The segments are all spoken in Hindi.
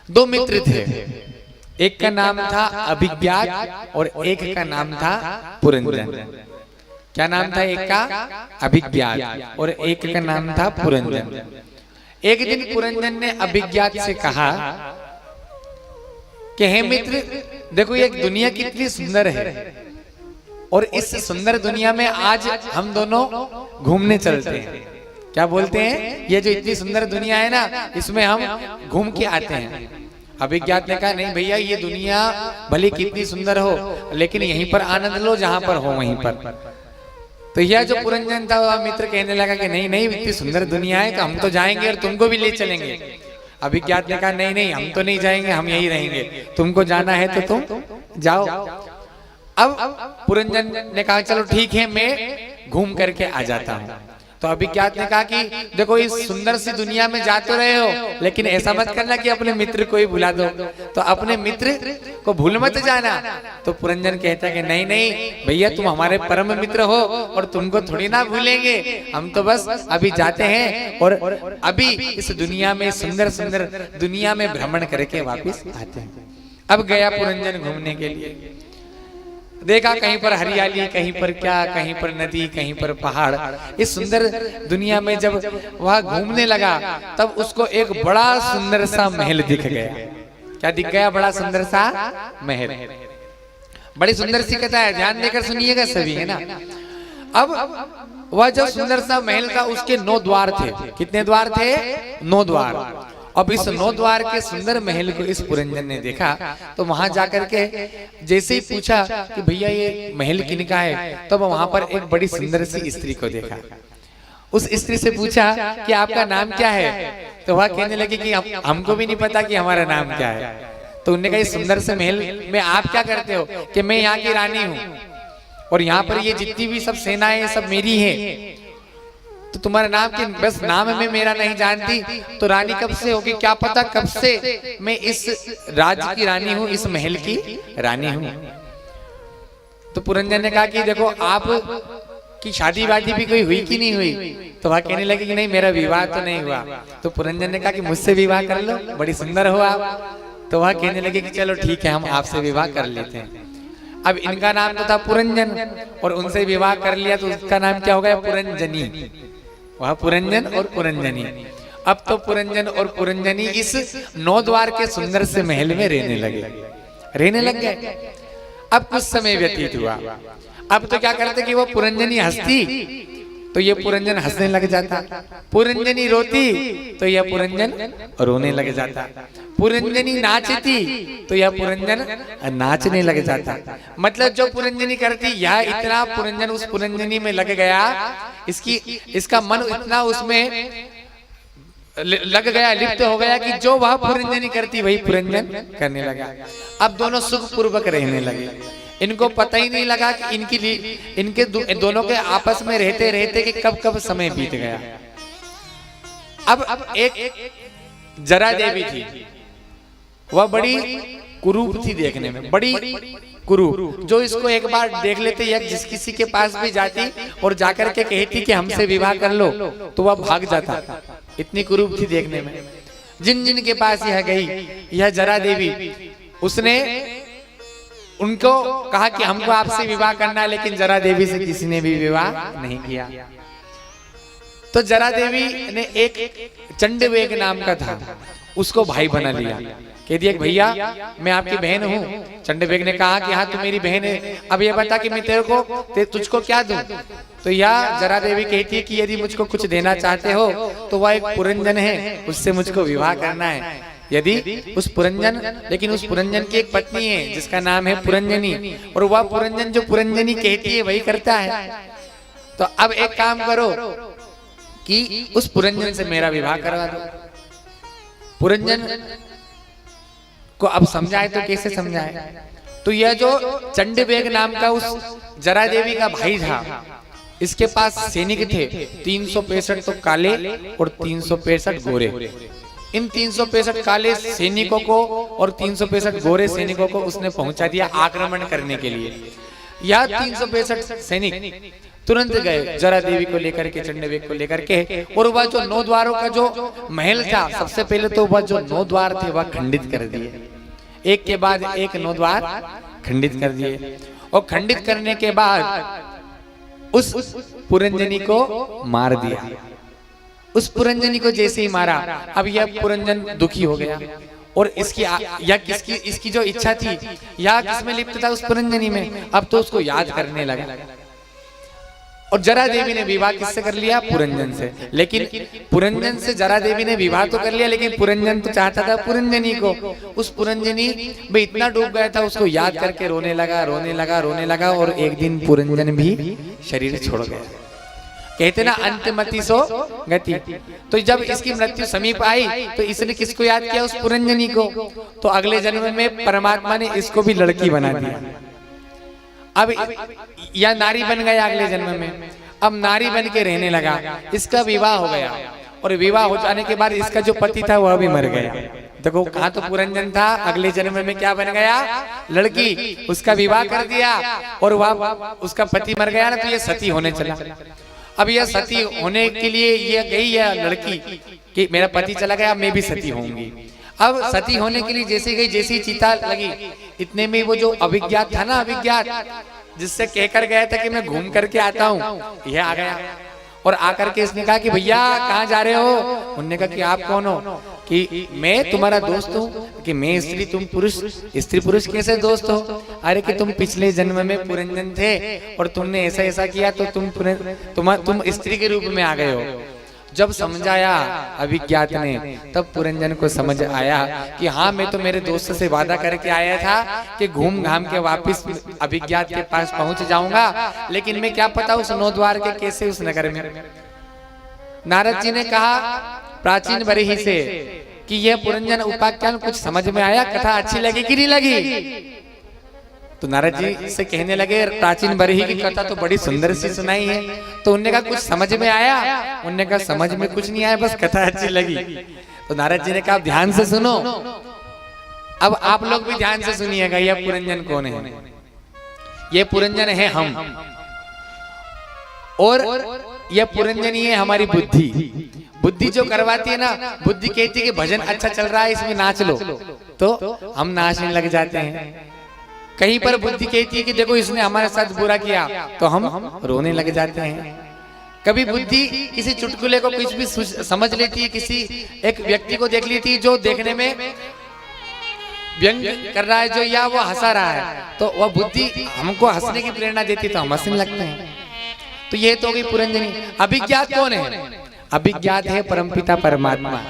दो मित्र थे, एक का नाम था अभिज्ञात और एक का नाम था पुरंजन। क्या नाम था? एक का अभिज्ञात और एक का नाम था पुरंजन। एक दिन पुरंजन ने अभिज्ञात से कहा कि हे मित्र, देखो ये दुनिया कितनी सुंदर है और इस सुंदर दुनिया में आज हम दोनों घूमने चलते हैं। क्या बोलते हैं? ये जो इतनी सुंदर दुनिया है ना, इसमें हम घूम के आते हैं। अभिज्ञात ने कहा नहीं भैया, ये दुनिया भले कितनी सुंदर हो लेकिन यहीं पर आनंद लो, जहां पर हो वहीं पर। तो यह जो पुरंजन था वह मित्र कहने लगा कि नहीं नहीं, इतनी सुंदर दुनिया है तो हम तो जाएंगे और तुमको भी ले चलेंगे। अभिज्ञात ने कहा नहीं नहीं, हम तो नहीं जाएंगे, हम यहीं रहेंगे, तुमको जाना है तो तुम जाओ। अब पुरंजन ने कहा चलो ठीक है, मैं घूम करके आ जाता हूँ। तो अभिज्ञात ने कहा कि देखो इस सुंदर सी दुनिया में जा तो रहे हो, लेकिन ऐसा मत करना कि अपने मित्र को ही भुला दो, तो अपने मित्र को भूल मत जाना। तो पुरंजन कहता है कि नहीं नहीं भैया, तुम हमारे परम मित्र हो और तुमको थोड़ी ना भूलेंगे, हम तो बस अभी जाते हैं और अभी इस दुनिया में, सुंदर सुंदर दुनिया में भ्रमण करके वापिस आते हैं। अब गया पुरंजन घूमने के लिए, देखा कहीं पर हरियाली, कहीं पर क्या, कहीं पर नदी, कहीं पर पहाड़। इस सुंदर दुनिया में जब वह घूमने लगा तब उसको एक बड़ा सुंदर सा महल दिख गया। क्या दिख गया? बड़ा सुंदर सा महल। बड़ी सुंदर सी कथा है, ध्यान देकर सुनिएगा सभी, है ना। अब वह जो सुंदर सा महल था उसके 9 द्वार थे। कितने द्वार थे? 9 द्वार। अब इस 9 द्वार के सुंदर महल को इस पुरंजन ने देखा तो वहां जाकर के जैसे ही पूछा कि भैया ये महल किनका है, तो वहां पर एक बड़ी सुंदर सी स्त्री को देखा। उस स्त्री से पूछा कि आपका नाम क्या है? तो वह कहने लगी कि हमको भी नहीं पता कि हमारा नाम क्या है। तो उन्होंने कहा इस सुंदर से महल में आप क्या करते हो? कि मैं यहाँ की रानी हूँ और यहाँ पर ये जितनी भी सब सेनाएं सब मेरी है। तो तुम्हारा नाम कि बस नाम में मेरा नहीं जानती, तो रानी कब से होगी? क्या पता कब से मैं इस राज्य की रानी हूँ, इस महल की रानी हूँ। तो पुरंजन ने कहा कि देखो आप की शादी वादी भी कोई हुई कि नहीं हुई? तो वह कहने लगी कि नहीं, मेरा विवाह तो नहीं हुआ। तो पुरंजन ने कहा कि मुझसे विवाह कर लो, बड़ी सुंदर हो आप। तो वह कहने लगे कि चलो ठीक है, हम आपसे विवाह कर लेते हैं। अब इनका नाम तो था पुरंजन और उनसे विवाह कर लिया तो उसका नाम क्या हो गया? पुरंजनी। वह पुरंजन और पुरंजनी। अब तो पुरंजन और पुरंजनी इस 9 द्वार के सुंदर से महल में रहने लग गए। अब कुछ समय व्यतीत हुआ। अब तो क्या करते कि वो पुरंजनी हंसती तो ये पुरंजन हंसने लग जाता, पुरंजनी रोती तो यह पुरंजन रोने लग जाता, पुरंजनी नाचती तो यह पुरंजन नाचने लग जाता। मतलब जो पुरंजनी करती यह इतना पुरंजन उस पुरंजनी में लग गया, इसका मन इतना उसमें लग गया, लिप्त हो गया कि जो वह पुरंजनी करती वही पुरंजन करने लगा। अब दोनों सुख पूर्वक रहने लगे। इनको पता ही नहीं लगा कि इनके दोनों के आपस में रहते रहते कि कब समय बीत गया। अब एक जरा देवी थी, वह बड़ी कुरूप थी देखने में, बड़ी कुरूप। जो इसको एक बार देख लेते या जिस किसी के पास भी जाती और जाकर के कहती कि हमसे विवाह कर लो तो वह भाग जाता। इतनी कुरूप थी देखने में। जिन जिन के पास यह गई, यह जरा देवी, उसने उनको कहा कि हमको आपसे विवाह करना है, लेकिन जरा देवी से किसी ने भी विवाह नहीं किया। तो जरा देवी ने एक चंडवेग नाम का था, उसको भाई बना लिया। कह दिया भैया मैं आपकी बहन हूँ। चंडवेग ने कहा कि हाँ तू मेरी बहन है, अब ये बता कि मैं तुझको क्या दूं? तो यह जरा देवी कहती है कि यदि मुझको कुछ देना चाहते हो तो वह एक पुरंजन है, उससे मुझको विवाह करना है। यदि उस पुरंजन, लेकिन उस पुरंजन की एक पत्नी है जिसका नाम है पुरंजनी, और वह पुरंजन जो पुरंजनी कहती है वही करता है। तो अब एक काम करो कि उस पुरंजन से मेरा विवाह करवा दो। पुरंजन को अब समझाए तो कैसे समझाए? तो यह जो चंडवेग नाम का उस जरा देवी का भाई था, इसके पास सैनिक थे 365 तो काले और 365 गोरे। इन 365 काले सैनिकों को और 365 गोरे सैनिकों को उसने पहुंचा दिया आक्रमण करने के लिए। यह 365 सैनिक तुरंत गए जरा देवी को लेकर के, चंडवेग को लेकर के, और वह जो 9 द्वारों का जो महल था, सबसे पहले तो वह जो 9 द्वार थे वह खंडित कर दिए, एक के बाद एक 9 द्वार खंडित कर दिए। और खंडित करने के बाद उस पुरंजनी को मार दिया। उस पुरंजनी को जैसे ही मारा, अब यह पुरंजन दुखी हो गया, और इसकी जो इच्छा थी या किसमें लिप्त था, उस पुरंजनी में, अब तो उसको याद करने लगा। और जरा देवी ने विवाह किससे कर लिया? पुरंजन से। लेकिन पुरंजन से जरा देवी ने विवाह तो कर लिया, लेकिन पुरंजन तो चाहता था पुरंजनी को। उस पुरंजनी में इतना डूब गया था, उसको याद करके रोने लगा, और एक दिन पुरंजन भी शरीर छोड़ गया। कहते ना अंतमति सो गति। तो जब इसकी मृत्यु समीप आई तो इसने किसको याद किया? उस पुरंजनी को। तो अगले जन्म में परमात्मा ने इसको भी लड़की बना दिया। अब यह नारी बन गया अगले जन्म में। अब नारी बन के रहने लगा, इसका विवाह हो गया, और विवाह हो जाने के बाद इसका जो पति था वह भी मर गया। देखो, कहाँ तो पुरंजन था, अगले जन्म में क्या बन गया? लड़की। उसका विवाह कर दिया और वह उसका पति मर गया ना, तो ये सती होने चला। अब यह सती होने के लिए यह गई है लड़की कि मेरा पति चला गया, मैं भी सती होंगी। अब सती होने के लिए जैसे गई, जैसी चिता लगी, इतने में वो जो अभिज्ञात था ना, अभिज्ञात जिससे कहकर गया था कि मैं घूम करके आता हूँ, यह आ गया। और आकर के इसने कहा कि भैया कहाँ जा रहे हो? उन्होंने कहा कि आप कौन हो? कि मैं तुम्हारा दोस्त हूँ। कि मैं स्त्री, तुम पुरुष। स्त्री पुरुष कैसे दोस्त हो? अरे कि तुम पिछले जन्म में पुरंजन थे और तुमने ऐसा ऐसा किया, तो तुम स्त्री के रूप में आ गए हो। जब समझाया अभिज्ञात ने, तब पुरंजन को समझ आया कि हाँ, मैं तो मेरे दोस्त से वादा करके आया था कि घूम घाम के वापस अभिज्ञात के पास पहुंच जाऊंगा, लेकिन मैं क्या पता उस 9 द्वार के कैसे उस नगर में। नारद जी ने कहा प्राचीन बरही से कि यह पुरंजन उपाख्यान कुछ समझ में आया? कथा अच्छी लगी कि नहीं लगी? तो नारद जी से कहने लगे, प्राचीन बरही की कथा तो बड़ी सुंदर सी सुनाई है। तो उनने कहा कुछ समझ में आया? उनने कहा समझ में कुछ नहीं आया, बस कथा अच्छी लगी। तो नारद जी ने कहा ध्यान से सुनो। अब आप लोग भी ध्यान से सुनिएगा, यह पुरंजन कौन है? यह पुरंजन है हम, और यह पुरंजन ही है हमारी बुद्धि। बुद्धि जो करवाती है ना, बुद्धि कहती है कि भजन अच्छा चल रहा है, इसमें नाच लो, तो हम नाचने लग जाते हैं। कहीं पर बुद्धि कहती है कि देखो इसने हमारे साथ बुरा किया, तो हम रोने लग जाते हैं। कभी बुद्धि किसी चुटकुले को कुछ भी समझ लेती है, किसी एक व्यक्ति को देख लेती है जो देखने में व्यंग कर रहा है जो, या वो हंसा रहा है, तो वह बुद्धि हमको हंसने की प्रेरणा देती है, तो हम हंसने लगते हैं। तो ये तो होगी पुरंजनी। अभिज्ञात कौन है? अभिज्ञात है परमपिता परमात्मा।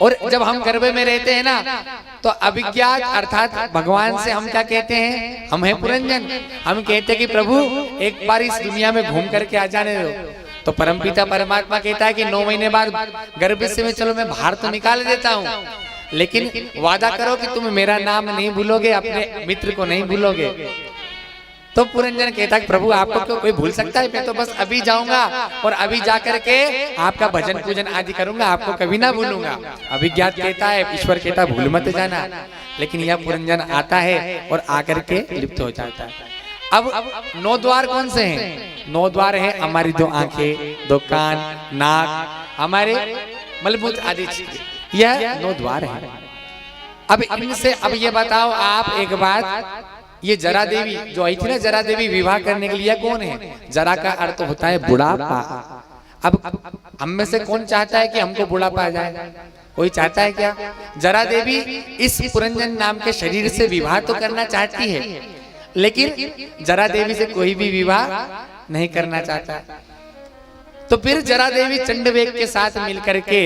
और जब हम गर्भ में रहते हैं ना, तो अभिज्ञात अर्थात भगवान से हम क्या कहते हैं? हम हैं पुरंजन। हम कहते हैं कि प्रभु एक बार इस दुनिया में घूम करके आ जाने दो। तो परमपिता परमात्मा कहता है कि 9 महीने बाद गर्भ से में चलो मैं बाहर तो निकाल देता हूँ, लेकिन वादा करो कि तुम मेरा नाम नहीं भूलोगे, अपने मित्र को नहीं भूलोगे। तो पुरंजन कहता है प्रभु आपको क्यों कोई भूल सकता है? मैं तो बस अभी जाऊंगा और अभी जाकर के आपका भजन पूजन आदि करूंगा, आपको कभी ना भूलूंगा। अभिज्ञात कहता है, ईश्वर कहता भूल मत जाना, लेकिन यह पुरंजन आता है और आकर के लिप्त हो जाता है। अब 9 द्वार कौन से हैं? 9 द्वार है हमारी 2 आंखें, 2 कान, नाक, हमारे मलमूत्र आदि, यह 9 द्वार है। अब इनसे अब ये बताओ आप एक बात, ये जरा देवी जो आई थी ना, जरा देवी विवाह करने के लिए कौन है? जरा का अर्थ होता है बुढ़ापा। अब हम में से कौन चाहता है कि हमको बुढ़ापा आ जाए? कोई चाहता है क्या? जरा देवी इस पुरंजन नाम के शरीर से विवाह तो करना चाहती है, लेकिन जरा देवी से कोई भी विवाह नहीं करना चाहता। तो फिर जरा देवी चंडवेग के साथ मिलकर के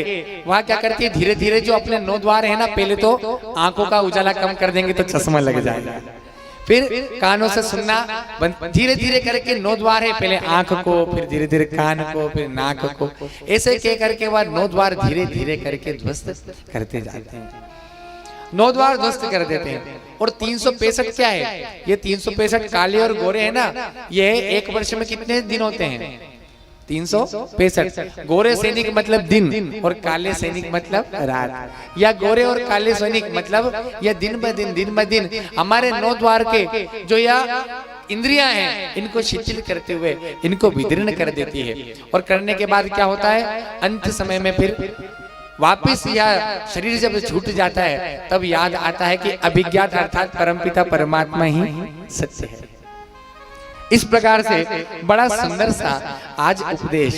वहां क्या करती है? धीरे धीरे जो अपने 9 द्वार है ना, पहले तो आंखों का उजाला कम कर देंगे तो चश्मा लग जाएगा, फिर कानों से सुनना धीरे धीरे करके 9 द्वार है, पहले आंख को, फिर धीरे धीरे कान को, फिर नाक को, ऐसे कह करके वह 9 द्वार धीरे धीरे करके ध्वस्त करते जाते हैं। 9 द्वार ध्वस्त कर देते हैं। और 365 क्या है? ये 365 काले और गोरे है ना, ये 1 वर्ष में कितने दिन होते हैं? 365। गोरे सैनिक मतलब दिन और काले सैनिक मतलब रात, या गोरे और काले सैनिक मतलब यह दिन ब दिन हमारे 9 द्वार के जो या इंद्रियां हैं इनको शिथिल करते हुए इनको विदीर्ण कर देती है। और करने के बाद क्या होता है, अंत समय में फिर वापिस यह शरीर जब छूट जाता है तब याद आता है कि अभिज्ञात अर्थात परमपिता परमात्मा ही सत्य है। इस प्रकार से बड़ा सुंदर सा आज उपदेश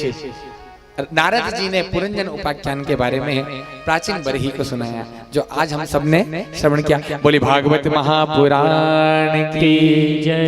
नारद जी ने पुरंजन उपाख्यान के बारे में प्राचीन बरही को सुनाया, जो आज हम सबने श्रवण किया। बोली भागवत महापुराण की जय।